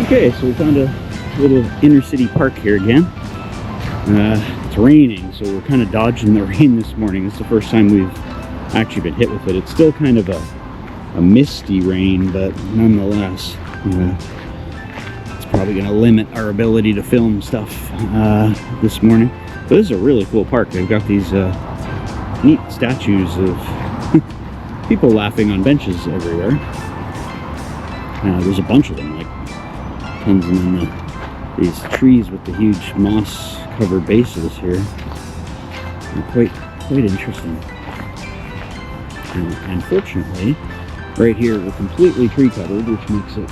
Okay, so we found a little inner city park here again. It's raining, so we're kind of dodging the rain this morning. It's the first time we've actually been hit with it. It's still kind of a misty rain, but nonetheless, it's probably going to limit our ability to film stuff this morning. But this is a really cool park. They've got these neat statues of people laughing on benches everywhere. There's a bunch of them, like tons, and then these trees with the huge moss-covered bases here. They're quite interesting. And fortunately, right here we're completely tree-covered, which makes it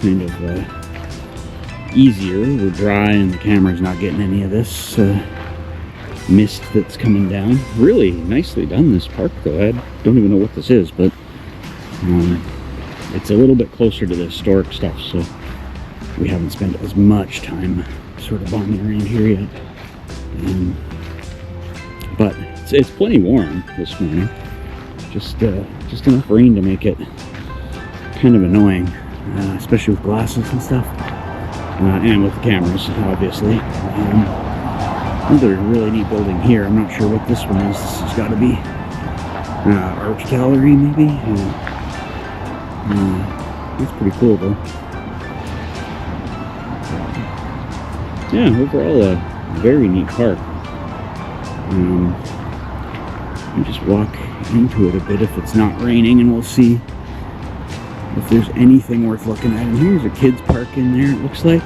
kind of easier. We're dry, and the camera's not getting any of this mist that's coming down. Really nicely done, this park, though. I don't even know what this is, but it's a little bit closer to the historic stuff, so we haven't spent as much time sort of bombing around here yet. But it's plenty warm this morning. Just enough rain to make it kind of annoying, especially with glasses and stuff, and with the cameras, obviously. Another really neat building here. I'm not sure what this one is. This has got to be art gallery, maybe. It's pretty cool, though. Yeah, overall a very neat park. You just walk into it a bit if it's not raining, and we'll see if there's anything worth looking at. And here's a kids park in there, it looks like.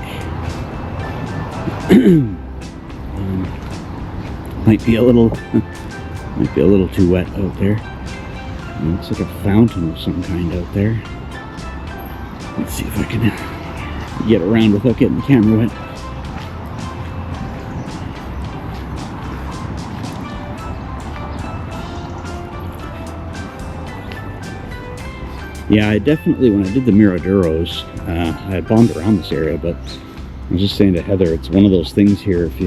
Might be a little too wet out there. It looks like a fountain of some kind out there. Let's see if I can get around without getting the camera wet. Yeah, I definitely, when I did the Miradoros, I bombed around this area, but I was just saying to Heather, it's one of those things here, if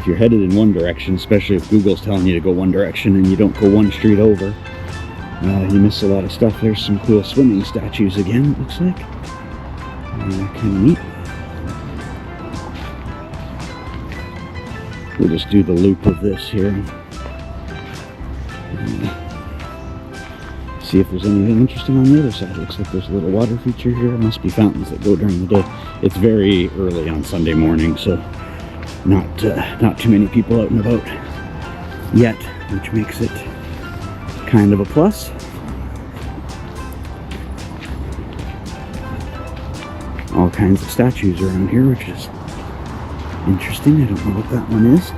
you're headed in one direction, especially if Google's telling you to go one direction and you don't go one street over, you miss a lot of stuff. There's some cool swimming statues again, it looks like. Kind of neat. We'll just do the loop of this here. See if there's anything interesting on the other side. It looks like there's a little water feature here. It must be fountains that go during the day. It's very early on Sunday morning, so not too many people out and about yet, which makes it kind of a plus. All kinds of statues around here, which is interesting. I don't know what that one is.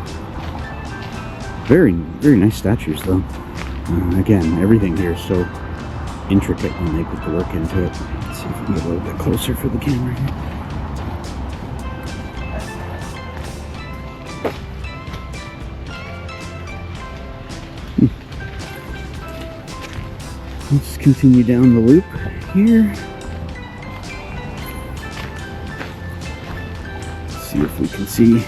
Very nice statues, though. Again, everything here is so intricate when they put the work into it. Let's see if we can get a little bit closer for the camera here. Let's continue down the loop here. Let's see if we can see.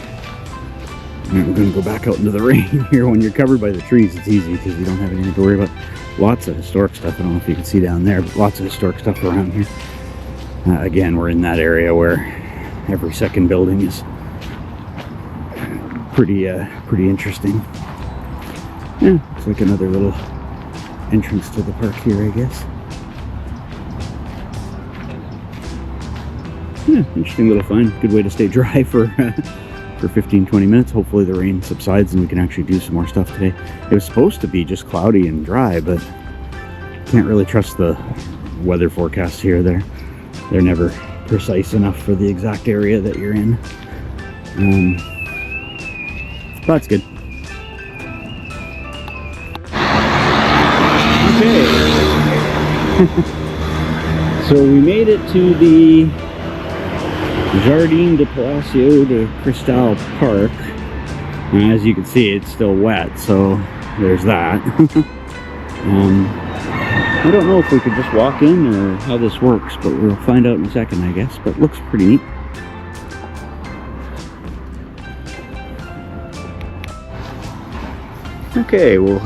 And we're going to go back out into the rain here. When you're covered by the trees, it's easy because you don't have anything to worry about. Lots of historic stuff. I don't know if you can see down there, but lots of historic stuff around here. Again, we're in that area where every second building is pretty interesting. Yeah, it's like another little entrance to the park here, I guess. Yeah, interesting little find. Good way to stay dry for 15-20 minutes. Hopefully the rain subsides and we can actually do some more stuff today. It was supposed to be just cloudy and dry, but can't really trust the weather forecasts here. They're never precise enough for the exact area that you're in. But it's good. Okay. So we made it to the Jardins de Palácio de Cristal Park. And as you can see, it's still wet, so there's that. I don't know if we could just walk in or how this works, but we'll find out in a second, I guess. But it looks pretty neat. Okay, we'll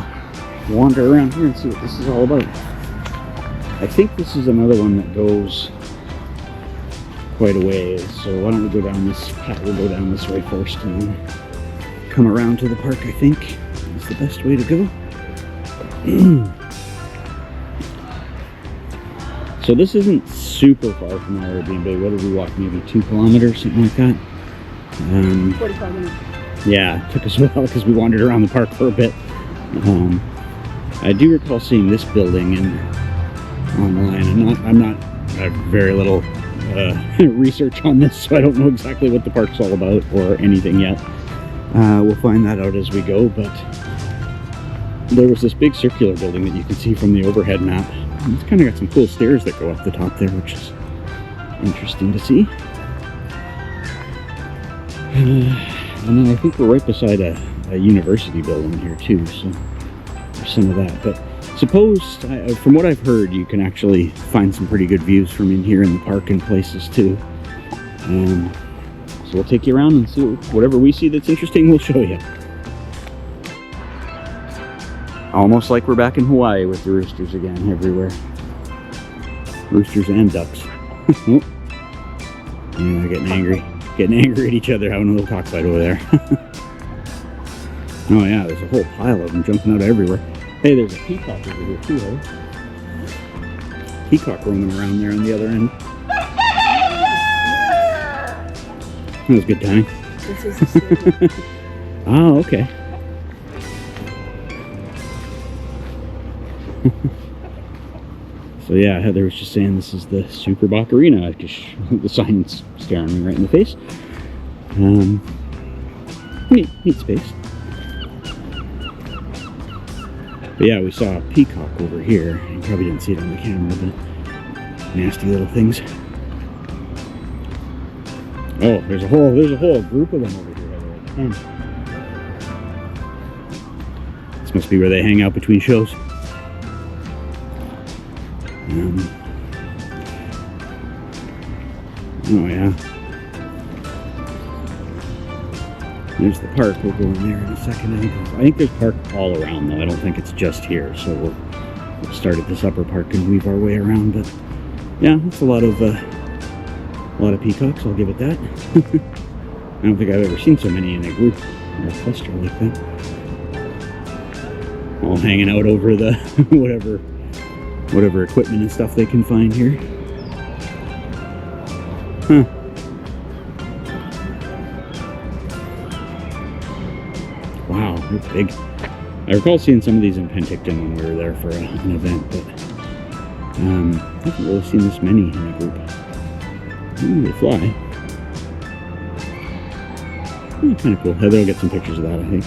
wander around here and see what this is all about. I think this is another one that goes quite a ways. So why don't we go down this path? We'll go down this way first and then come around to the park, I think. That's the best way to go. So this isn't super far from our Airbnb. What did we walk? Maybe 2 kilometers, something like that. 45 minutes. Yeah, it took us a while because we wandered around the park for a bit. I do recall seeing this building online. I have very little research on this, so I don't know exactly what the park's all about or anything yet. We'll find that out as we go, but there was this big circular building that you can see from the overhead map. And it's kind of got some cool stairs that go up the top there, which is interesting to see. And then I think we're right beside a university building here too, so there's some of that. But suppose, from what I've heard, you can actually find some pretty good views from in here in the park and places too. So we'll take you around and see whatever we see that's interesting, we'll show you. Almost like we're back in Hawaii with the roosters again everywhere. Roosters and ducks. Oh. Yeah, they're getting angry. Getting angry at each other, having a little cockfight over there. Oh yeah, there's a whole pile of them jumping out everywhere. Hey, there's a peacock over here too, eh? Peacock roaming around there on the other end. That was good timing. This is the stadium. Oh, okay. So yeah, Heather was just saying this is the Super Bach Arena, because the sign's staring me right in the face. Neat space. But yeah, we saw a peacock over here. You probably didn't see it on the camera, but nasty little things. Oh, there's a whole group of them over here. This must be where they hang out between shows. Oh yeah. There's the park. We'll go in there in a second. I think there's park all around though. I don't think it's just here. So we'll start at this upper park and weave our way around. But yeah, it's a lot of peacocks. I'll give it that. I don't think I've ever seen so many in a group or a cluster like that. All hanging out over the whatever equipment and stuff they can find here. Huh. Wow, they're big. I recall seeing some of these in Penticton when we were there for an event, but I haven't really seen this many in a group. Ooh, they fly. Kind of cool. Heather will get some pictures of that, I think.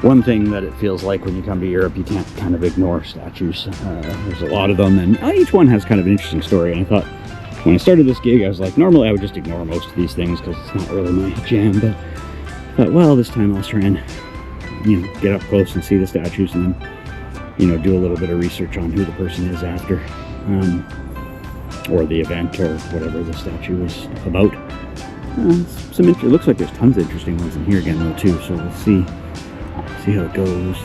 One thing that it feels like when you come to Europe, you can't kind of ignore statues. There's a lot of them, and each one has kind of an interesting story. And I thought, when I started this gig, I was like, normally I would just ignore most of these things because it's not really my jam. But I thought, well, this time I'll try and, get up close and see the statues, and then, do a little bit of research on who the person is after, or the event, or whatever the statue is about. It looks like there's tons of interesting ones in here again, though, too. So we'll see how it goes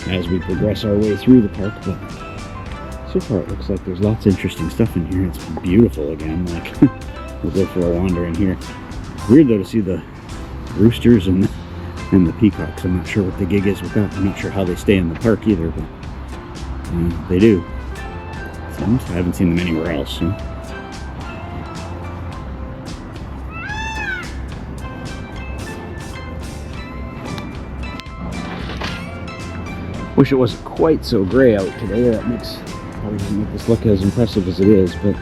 as we progress our way through the park. But so far it looks like there's lots of interesting stuff in here. It's beautiful again. Like, we'll go for a wander in here. Weird though to see the roosters and the peacocks. I'm not sure what the gig is with that. I'm not sure how they stay in the park either, but they do. So I haven't seen them anywhere else. So. Wish it wasn't quite so gray out today. That probably doesn't make this look as impressive as it is, but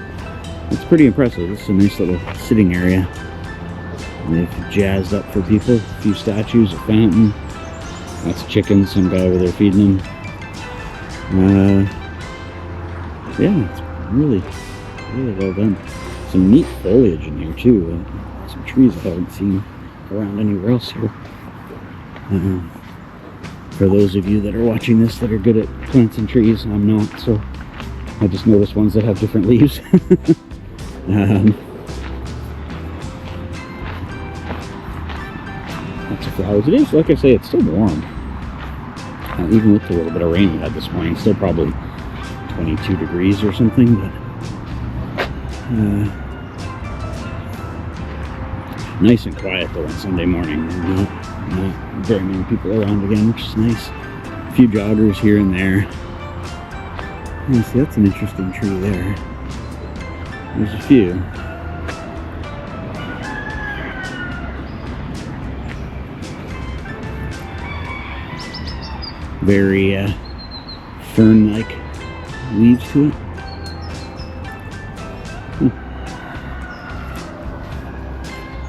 it's pretty impressive. This is a nice little sitting area. And they've jazzed up for people. A few statues, a fountain, lots of chickens, some guy over there feeding them. Yeah, it's really well done. Some neat foliage in here too. Some trees I haven't seen around anywhere else here. For those of you that are watching this that are good at plants and trees, I'm not, so I just noticed ones that have different leaves. Lots of flowers. It is, like I say, it's still warm. Even with the little bit of rain we had this morning, still probably 22 degrees or something, but nice and quiet though on Sunday morning. Not very many people around again, which is nice. A few joggers here and there. Yeah, see, that's an interesting tree there. There's a few. Very fern-like leaves to it.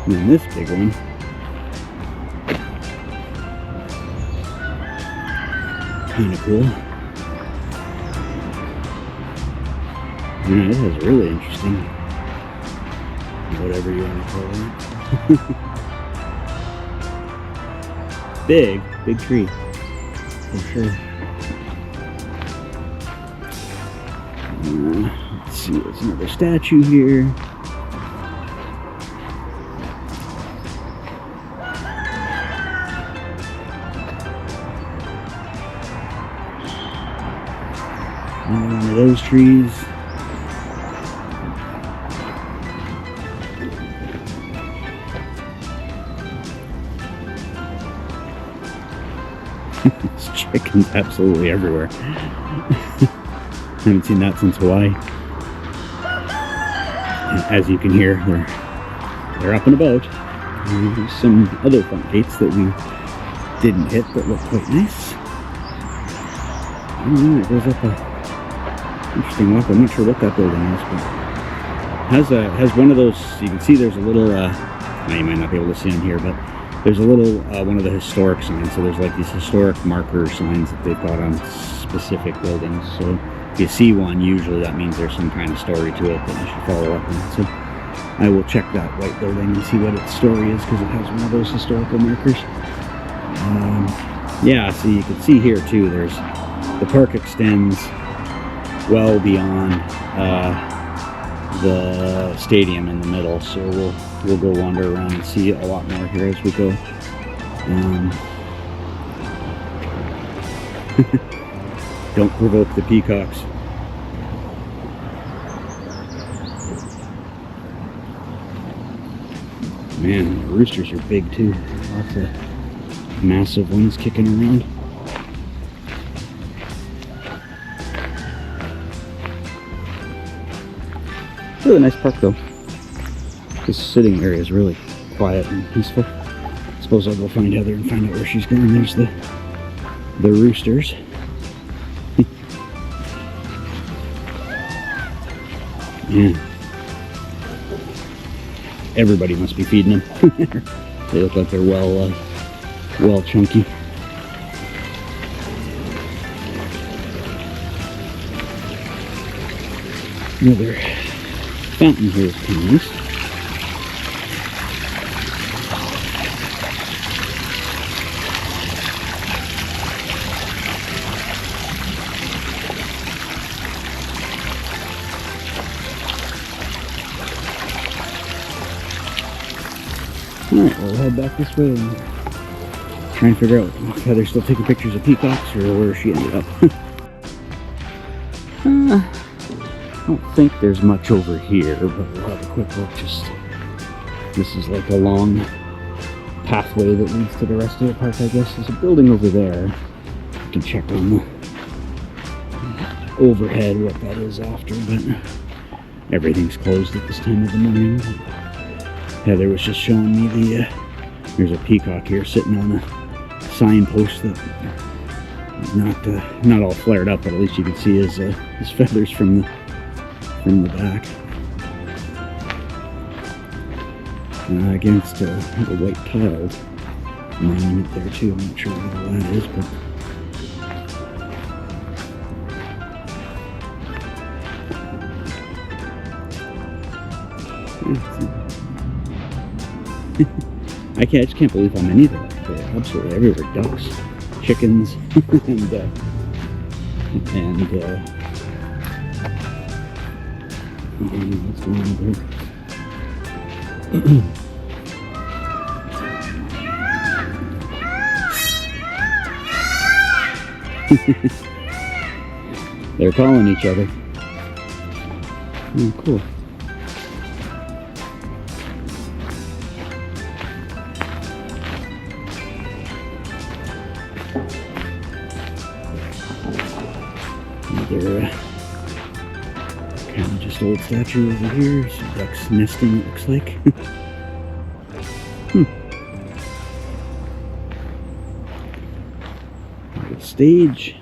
And then this big one, kind of cool. Yeah, it has really interesting, whatever you want to call it. Big tree, for sure. Let's see, there's another statue here. Another one of those trees. There's chickens absolutely everywhere. Haven't seen that since Hawaii. And as you can hear, they're up and about. There's some other front gates that we didn't hit that look quite nice. Oh, it goes up a interesting walk. I'm not sure what that building is, but has one of those. You can see there's a little. Now you might not be able to see them here, but there's a little one of the historic signs. So there's like these historic marker signs that they've got on specific buildings. So if you see one, usually that means there's some kind of story to it that you should follow up on. So I will check that white building and see what its story is, because it has one of those historical markers. Yeah, so you can see here too, there's the park extends well beyond the stadium in the middle, so we'll go wander around and see a lot more here as we go. Don't provoke the peacocks. Man, the roosters are big too. Lots of massive ones kicking around. Really nice park though. This sitting area is really quiet and peaceful. I suppose I'll go find Heather and find out where she's going. There's the roosters. Yeah. Everybody must be feeding them. They look like they're well chunky. Another fountain here is kind of nice. Alright, we'll head back this way and try and figure out if Heather's still taking pictures of peacocks or where she ended up. I don't think there's much over here, but we'll have a quick look. This is like a long pathway that leads to the rest of the park, I guess. There's a building over there. I can check on the overhead what that is after, but everything's closed at this time of the morning. Heather was just showing me there's a peacock here sitting on a signpost that not all flared up, but at least you can see his feathers from the back. Against a white tiled monument there too. I'm not sure what that is, but I just can't believe how many there are. They're absolutely everywhere. Ducks, chickens, and what's going on there? They're calling each other. Oh, cool. Another kind of just old statue over here. Some ducks nesting, it looks like. Stage.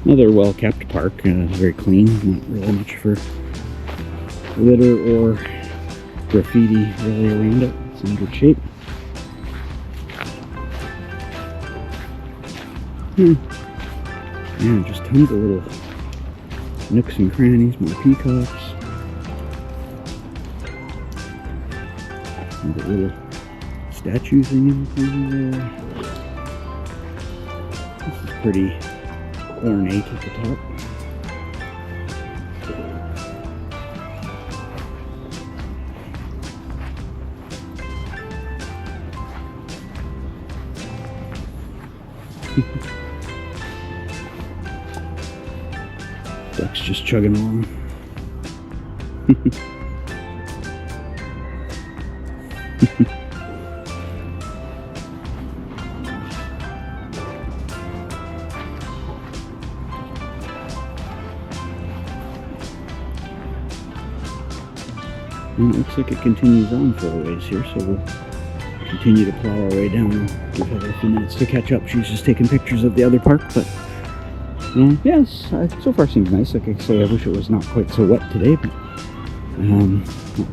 Another well-kept park, very clean, not really much for litter or graffiti really around it. It's in good shape. Yeah, just tons of little nooks and crannies, more peacocks. And the little statue thing in the corner there. This is pretty ornate at the top. Ducks just chugging along. And it looks like it continues on for a ways here, so we'll continue to plow our way down. We'll give her a few minutes to catch up. She's just taking pictures of the other park, but yes, so far seems nice. Like I say, I wish it was not quite so wet today, but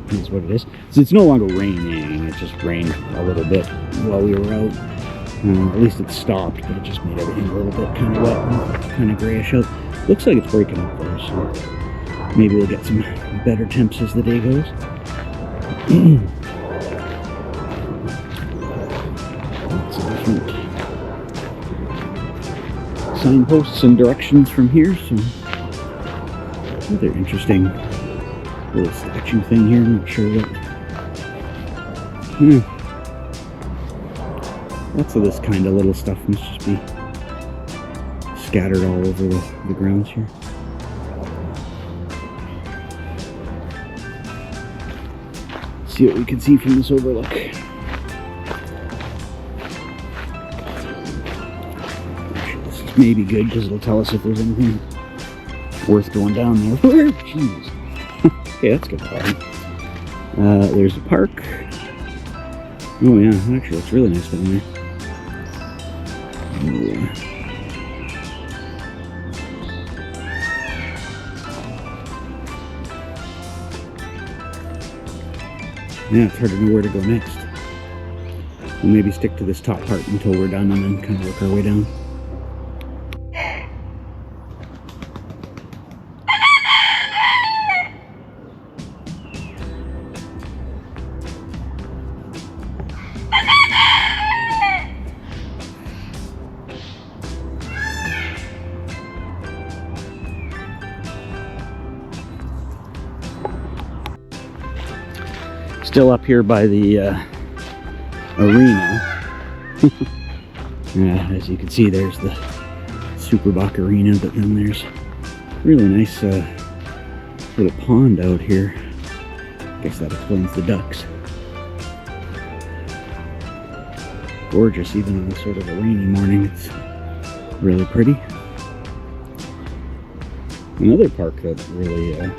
that's what it is. So it's no longer raining. It just rained a little bit while we were out. At least it stopped, but it just made everything a little bit kind of wet and kind of grayish out. Looks like it's breaking up though, so maybe we'll get some better temps as the day goes. Lots of different signposts and directions from here, so another interesting little statue thing here. I'm not sure what. Lots of this kind of little stuff must just be scattered all over the grounds here. See what we can see from this overlook. Actually, this is maybe good because it'll tell us if there's anything worth going down there. Jeez. Okay, that's good. There's a park. Oh yeah, actually looks really nice down there. Yeah, it's hard to know where to go next. We'll maybe stick to this top part until we're done and then kind of work our way down. Still up here by the arena. Yeah, as you can see, there's the Superbach Arena, but then there's a really nice little pond out here. I guess that explains the ducks. Gorgeous, even on sort of a rainy morning. It's really pretty. Another park that really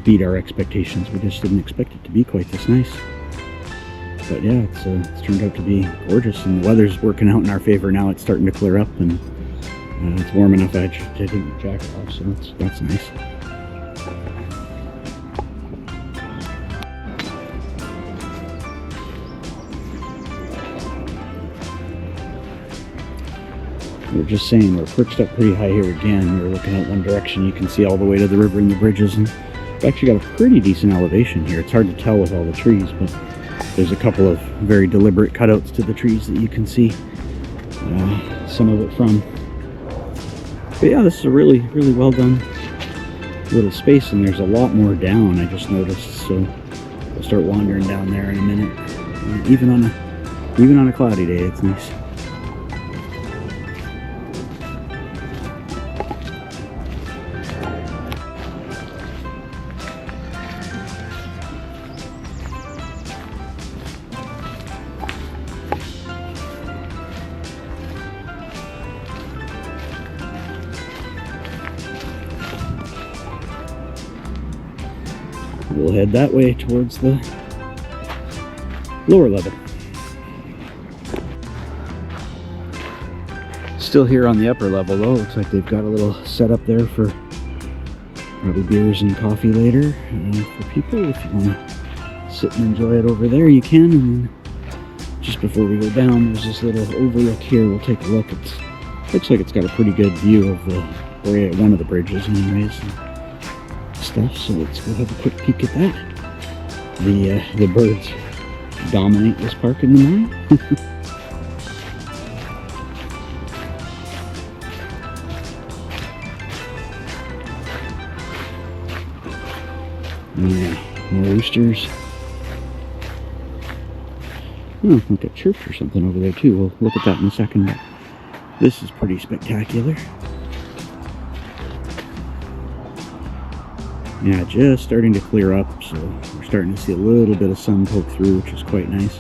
beat our expectations. We just didn't expect it to be quite this nice. But yeah, it's turned out to be gorgeous, and the weather's working out in our favor now. It's starting to clear up, and it's warm enough I to take the jacket off, so that's nice. We were just saying we're perched up pretty high here again. We were looking out one direction. You can see all the way to the river and the bridges, and we've actually got a pretty decent elevation here. It's hard to tell with all the trees, but there's a couple of very deliberate cutouts to the trees that you can see some of it from. But yeah, this is a really, really well done little space, and there's a lot more down, I just noticed, so we'll start wandering down there in a minute. Even on a cloudy day, it's nice. We'll head that way towards the lower level. Still here on the upper level though. Looks like they've got a little setup there for probably beers and coffee later. For people, if you want to sit and enjoy it over there, you can. And then just before we go down, there's this little overlook here. We'll take a look. It looks like it's got a pretty good view of one of the bridges anyways. Stuff, so let's go have a quick peek at that. The birds dominate this park in the morning. Yeah, more roosters. Oh, like a church or something over there too. We'll look at that in a second. But this is pretty spectacular. Yeah, just starting to clear up, so we're starting to see a little bit of sun poke through, which is quite nice.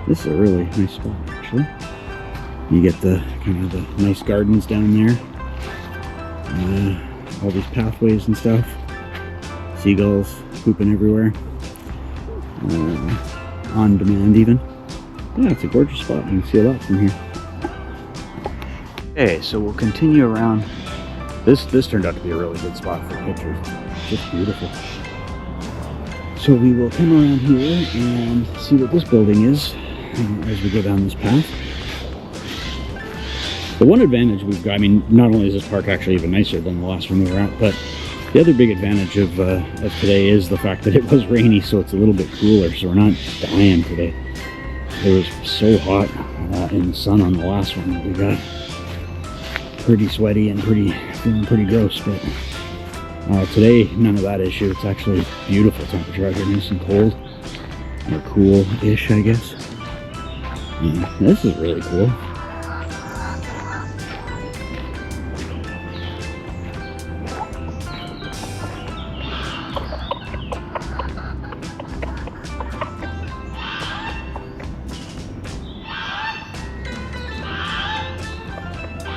This is a really nice spot, actually. You get the kind of the nice gardens down there, all these pathways and stuff. Seagulls pooping everywhere, on demand even. Yeah, it's a gorgeous spot. You can see a lot from here. Okay, so we'll continue around. This turned out to be a really good spot for pictures. Just beautiful. So we will come around here and see what this building is as we go down this path. The one advantage we've got, I mean, not only is this park actually even nicer than the last one we were at, but the other big advantage of today is the fact that it was rainy, so it's a little bit cooler, so we're not dying today. It was so hot in the sun on the last one that we got pretty sweaty and feeling pretty gross, but today, none of that issue. It's actually beautiful temperature out here, nice and cold, or cool-ish, I guess. Yeah, this is really cool.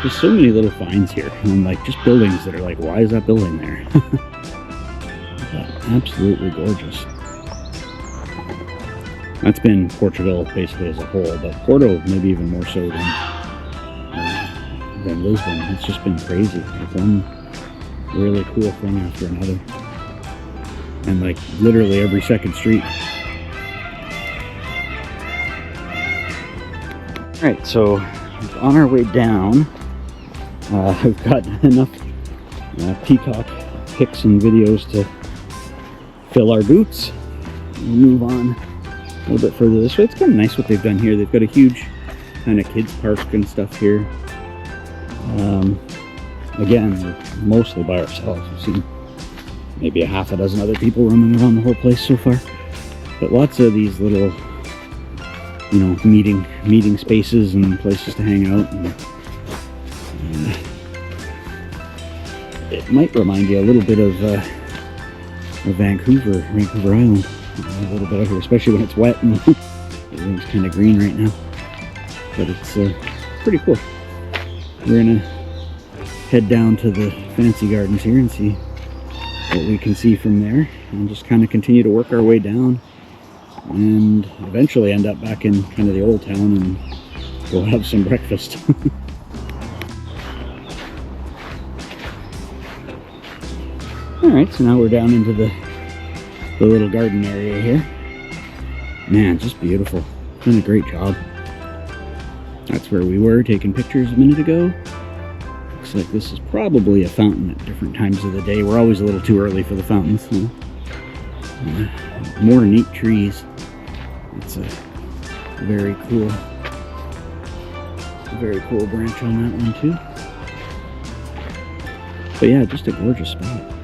There's so many little finds here, and like just buildings that are like, why is that building there? Absolutely gorgeous. That's been Portugal basically as a whole, but Porto maybe even more so than Lisbon. It's just been crazy. Like one really cool thing after another, and like literally every second street. All right, so on our way down. I've got enough peacock pics and videos to fill our boots. We'll move on a little bit further this way. It's kind of nice what they've done here. They've got a huge kind of kids park and stuff here. Again, we're mostly by ourselves. We've seen maybe a half a dozen other people roaming around the whole place so far. But lots of these little, you know, meeting spaces and places to hang out. And it might remind you a little bit of Vancouver Island, a little bit of here, especially when it's wet and everything's kind of green right now. But it's pretty cool. We're gonna head down to the fancy gardens here and see what we can see from there, and just kind of continue to work our way down, and eventually end up back in kind of the old town, and we'll have some breakfast. Alright, so now we're down into the little garden area here. Man, just beautiful. Done a great job. That's where we were taking pictures a minute ago. Looks like this is probably a fountain at different times of the day. We're always a little too early for the fountains. So. More neat trees. It's a very cool branch on that one too. But yeah, just a gorgeous spot.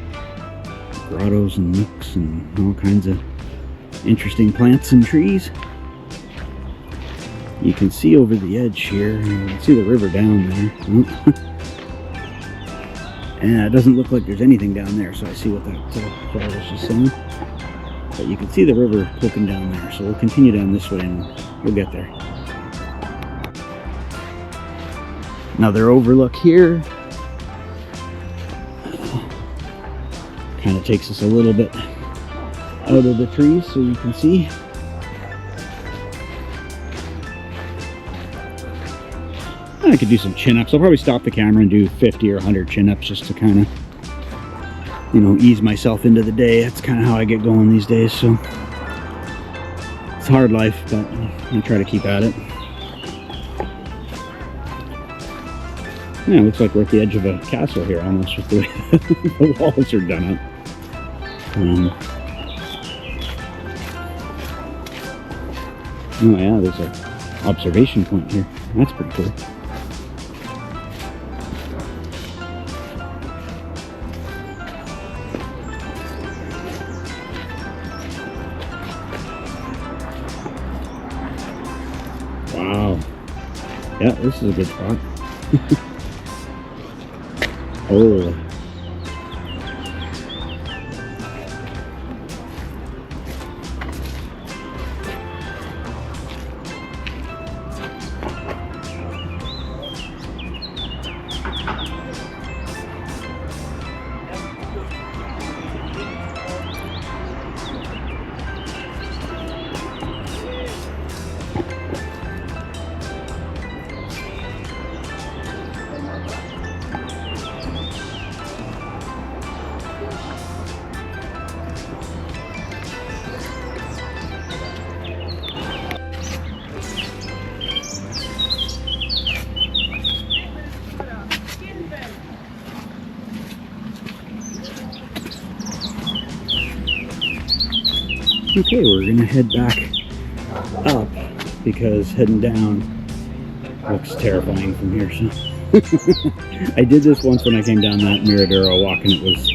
Grottos and nooks and all kinds of interesting plants and trees. You can see over the edge here. You can see the river down there. And it doesn't look like there's anything down there, so I see what that fellow was just saying. But you can see the river poking down there, so we'll continue down this way and we'll get there. Another overlook here. Kind of takes us a little bit out of the trees so you can see. I could do some chin-ups. I'll probably stop the camera and do 50 or 100 chin-ups just to kind of, you know, ease myself into the day. That's kind of how I get going these days, so it's a hard life, but I try to keep at it. Yeah, it looks like we're at the edge of a castle here almost with the way the walls are done up. Oh yeah, there's an observation point here. That's pretty cool. Wow. Yeah, this is a good spot. Oh. Okay, we're gonna head back up because heading down looks terrifying from here. So I did this once when I came down that Miradoro walk, and it was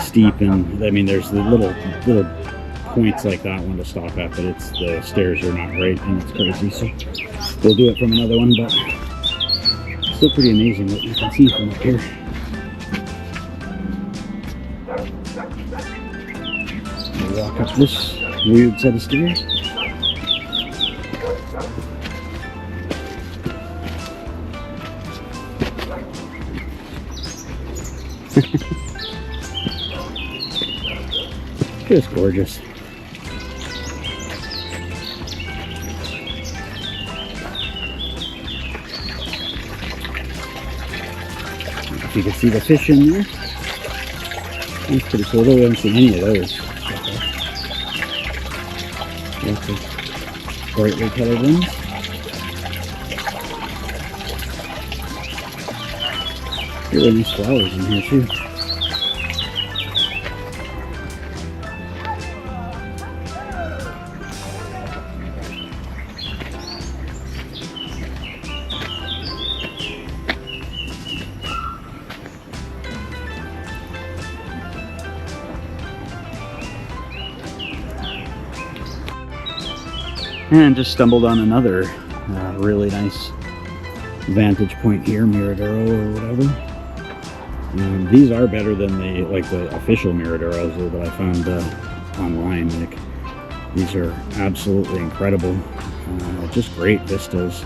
steep, and I mean there's the little points like that one to stop at, but it's the stairs are not great and it's crazy. So we'll do it from another one, but still pretty amazing what you can see from up here. We'll walk up this weird set of stairs. Just gorgeous. If you can see the fish in there, that's pretty cool. Though we haven't seen any of those. Lots of brightly colored ones. Really nice flowers in here too. And just stumbled on another really nice vantage point here, Miradoro or whatever. These are better than the official Miradoros that I found online. Like, these are absolutely incredible, just great vistas,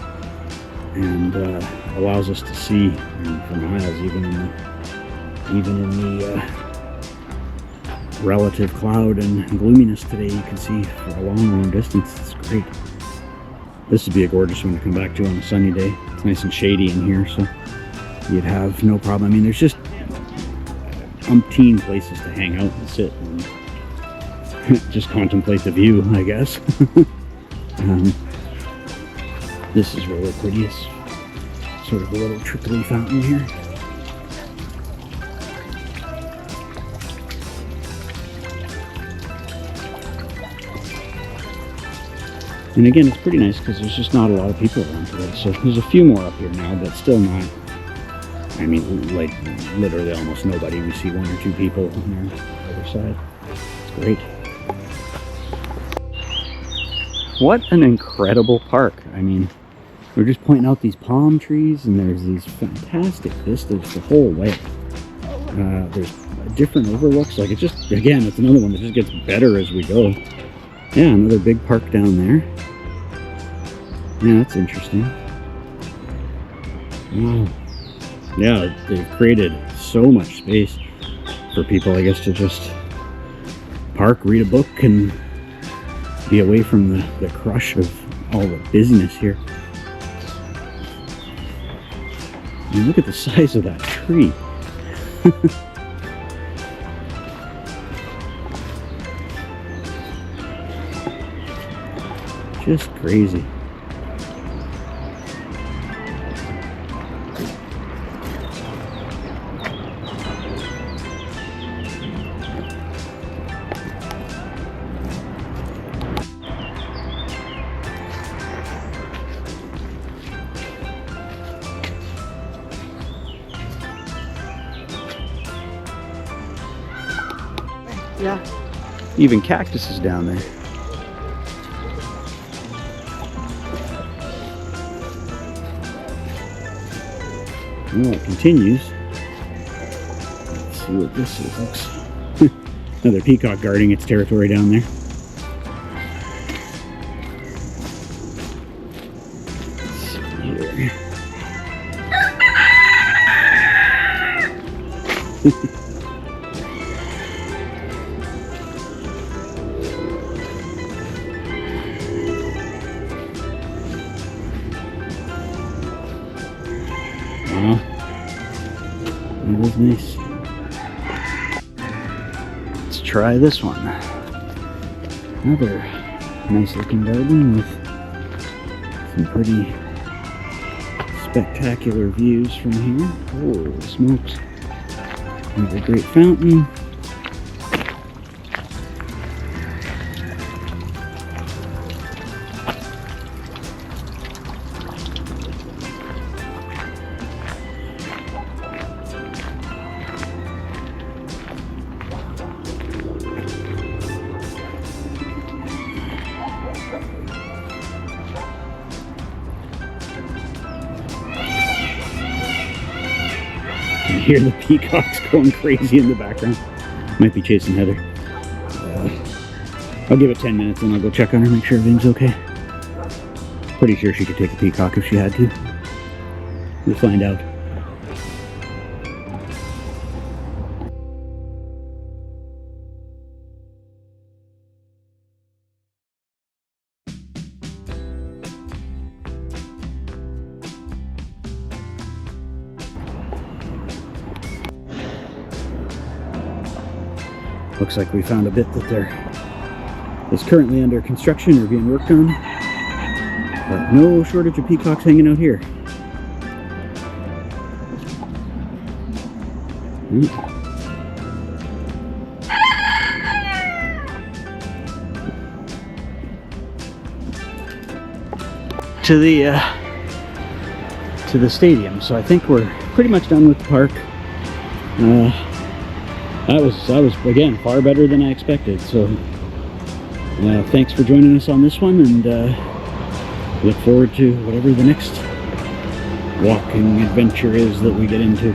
and allows us to see for miles, even in the relative cloud and gloominess today. You can see for a long distance. It's great. This would be a gorgeous one to come back to on a sunny day. It's nice and shady in here, so you'd have no problem. I mean, there's just umpteen places to hang out and sit and just contemplate the view, I guess. This is really pretty. It's sort of a little trickly fountain here. And again, it's pretty nice because there's just not a lot of people around today. So there's a few more up here now, but still not. I mean, like literally almost nobody. We see one or two people on the other side. It's great. What an incredible park. I mean, We're just pointing out these palm trees, and there's these fantastic vistas the whole way. There's different overlooks. Like, it just, again, it's another one that just gets better as we go. Yeah, another big park down there. Yeah, that's interesting. Wow. Yeah, they've created so much space for people, I guess, to just park, read a book, and be away from the crush of all the busyness here. I mean, look at the size of that tree. Just crazy. Yeah. Even cactuses down there. Well, it continues. Let's see what this is. Looks another peacock guarding its territory down there. Let's see here. Wow, that was nice. Let's try this one. Another nice looking garden with some pretty spectacular views from here. Holy smokes. Another great fountain. You hear the peacocks going crazy in the background. Might be chasing Heather. I'll give it 10 minutes and I'll go check on her, make sure everything's okay. Pretty sure she could take a peacock if she had to. We'll find out. Looks like we found a bit that there is currently under construction or being worked on. But no shortage of peacocks hanging out here. To the stadium. So I think we're pretty much done with the park. That was again far better than I expected. So thanks for joining us on this one, and look forward to whatever the next walking adventure is that we get into.